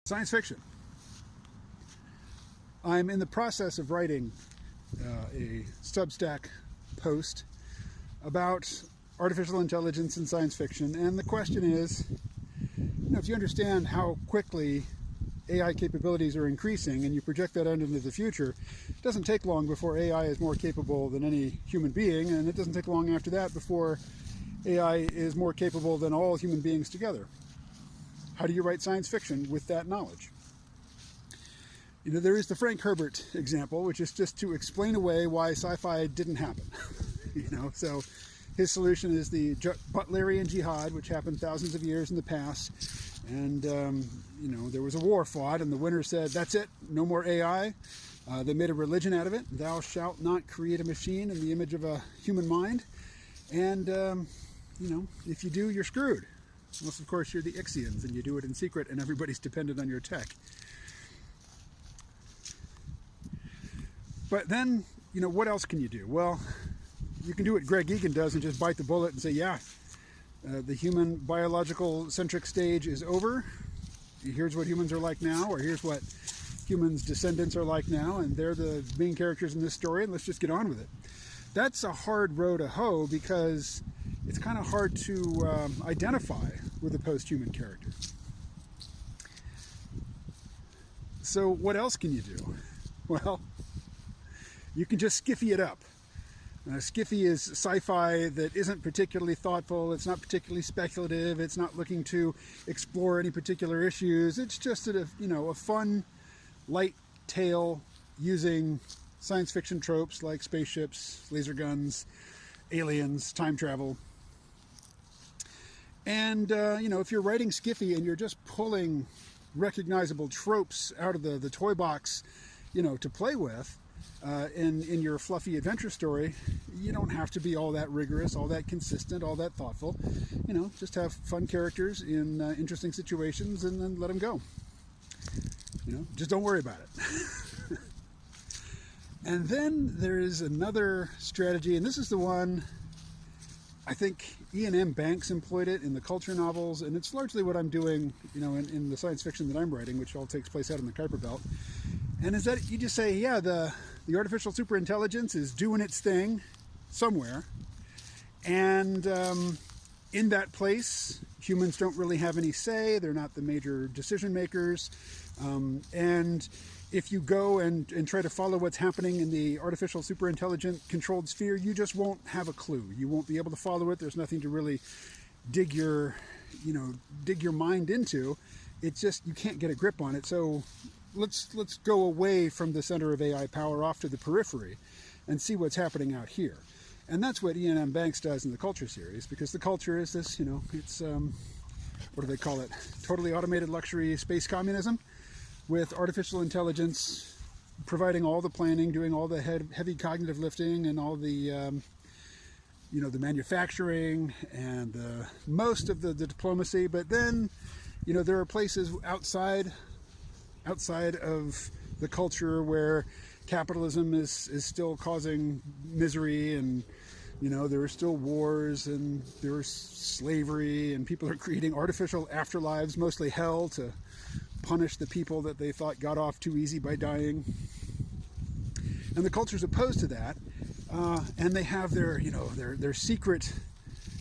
Science fiction. I'm in the process of writing a Substack post about artificial intelligence in science fiction, and the question is, if you understand how quickly AI capabilities are increasing and you project that out into the future, it doesn't take long before AI is more capable than any human being, and it doesn't take long after that before AI is more capable than all human beings together. How do you write science fiction with that knowledge? There is the Frank Herbert example, which is just to explain away why sci-fi didn't happen. So his solution is the Butler and Jihad, which happened thousands of years in the past. And, there was a war fought, and the winner said, that's it, no more AI. They made a religion out of it. Thou shalt not create a machine in the image of a human mind. And, if you do, you're screwed. Unless, of course, you're the Ixians and you do it in secret and everybody's dependent on your tech. But then, what else can you do? Well, you can do what Greg Egan does and just bite the bullet and say, yeah, the human biological centric stage is over. Here's what humans are like now, or here's what humans' descendants are like now, and they're the main characters in this story, and let's just get on with it. That's a hard row to hoe because it's kind of hard to identify with a post-human character. So what else can you do? Well, you can just skiffy it up. Skiffy is sci-fi that isn't particularly thoughtful, it's not particularly speculative, it's not looking to explore any particular issues, it's just a fun, light tale using science fiction tropes like spaceships, laser guns, aliens, time travel. And, if you're writing skiffy and you're just pulling recognizable tropes out of the toy box, to play with in your fluffy adventure story, you don't have to be all that rigorous, all that consistent, all that thoughtful. Just have fun characters in interesting situations and then let them go. Just don't worry about it. And then there is another strategy, and this is the one I think Ian M. Banks employed it in the culture novels, and it's largely what I'm doing, in the science fiction that I'm writing, which all takes place out in the Kuiper Belt. And is that you just say, yeah, the artificial superintelligence is doing its thing somewhere, and in that place, humans don't really have any say. They're not the major decision makers, and if you go and try to follow what's happening in the artificial superintelligent controlled sphere, you just won't have a clue. You won't be able to follow it. There's nothing to really dig your mind into. It's just, you can't get a grip on it. So let's go away from the center of AI power off to the periphery and see what's happening out here. And that's what Ian M. Banks does in the Culture series, because the Culture is this, it's, what do they call it? Totally automated luxury space communism, with artificial intelligence providing all the planning, doing all the heavy cognitive lifting and all the, the manufacturing and most of the diplomacy. But then, there are places outside of the Culture where capitalism is still causing misery, and there are still wars, and there's slavery, and people are creating artificial afterlives, mostly hell, to punish the people that they thought got off too easy by dying. And the Culture's opposed to that, and they have their secret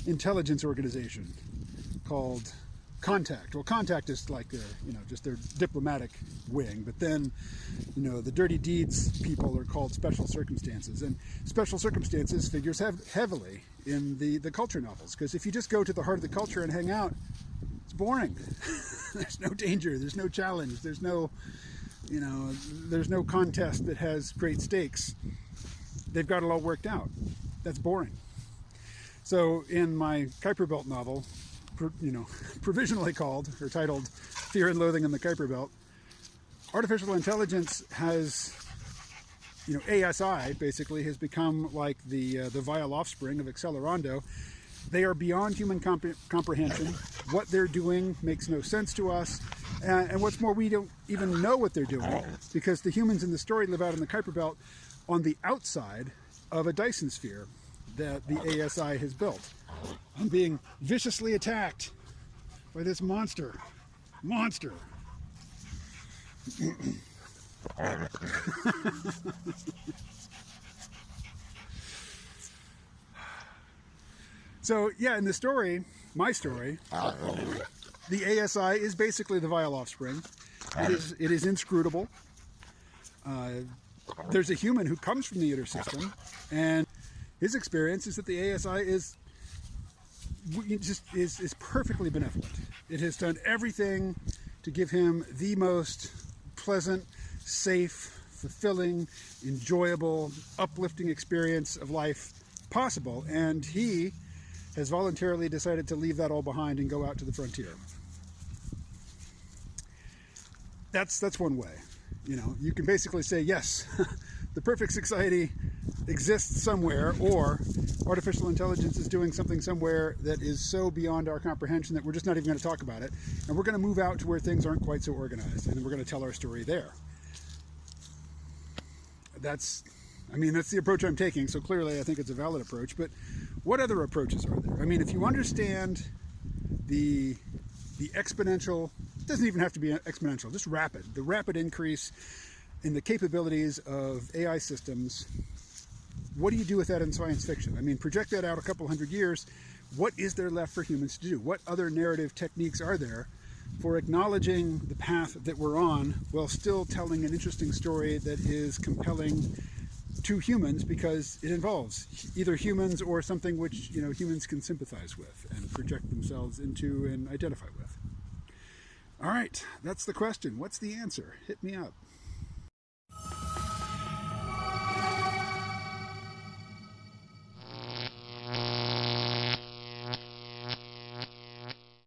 intelligence organization called Contact. Well, Contact is like their, just their diplomatic wing, but then, the dirty deeds people are called Special Circumstances, and Special Circumstances figures heavily in the Culture novels, because if you just go to the heart of the Culture and hang out, it's boring. There's no danger, there's no challenge, there's no contest that has great stakes. They've got it all worked out. That's boring. So in my Kuiper Belt novel, provisionally called or titled Fear and Loathing in the Kuiper Belt, artificial intelligence has, ASI basically has become like the vile offspring of Accelerando. They are beyond human comprehension. What they're doing makes no sense to us. And what's more, we don't even know what they're doing, because the humans in the story live out in the Kuiper Belt on the outside of a Dyson sphere that the ASI has built. I'm being viciously attacked by this monster. So yeah, in the story, my story, the ASI is basically the vile offspring. It is inscrutable. There's a human who comes from the inner system, and his experience is that the ASI is perfectly benevolent. It has done everything to give him the most pleasant, safe, fulfilling, enjoyable, uplifting experience of life possible, and he has voluntarily decided to leave that all behind and go out to the frontier. That's one way. You know, you can basically say, yes, the perfect society exists somewhere, or artificial intelligence is doing something somewhere that is so beyond our comprehension that we're just not even going to talk about it, and we're going to move out to where things aren't quite so organized, and then we're going to tell our story there. That's the approach I'm taking, so clearly I think it's a valid approach. But what other approaches are there? I mean, if you understand the exponential, it doesn't even have to be exponential, just rapid, the rapid increase in the capabilities of AI systems, what do you do with that in science fiction? I mean, project that out a couple hundred years, what is there left for humans to do? What other narrative techniques are there for acknowledging the path that we're on while still telling an interesting story that is compelling to humans, because it involves either humans or something which, you know, humans can sympathize with and project themselves into and identify with. All right, that's the question. What's the answer? Hit me up.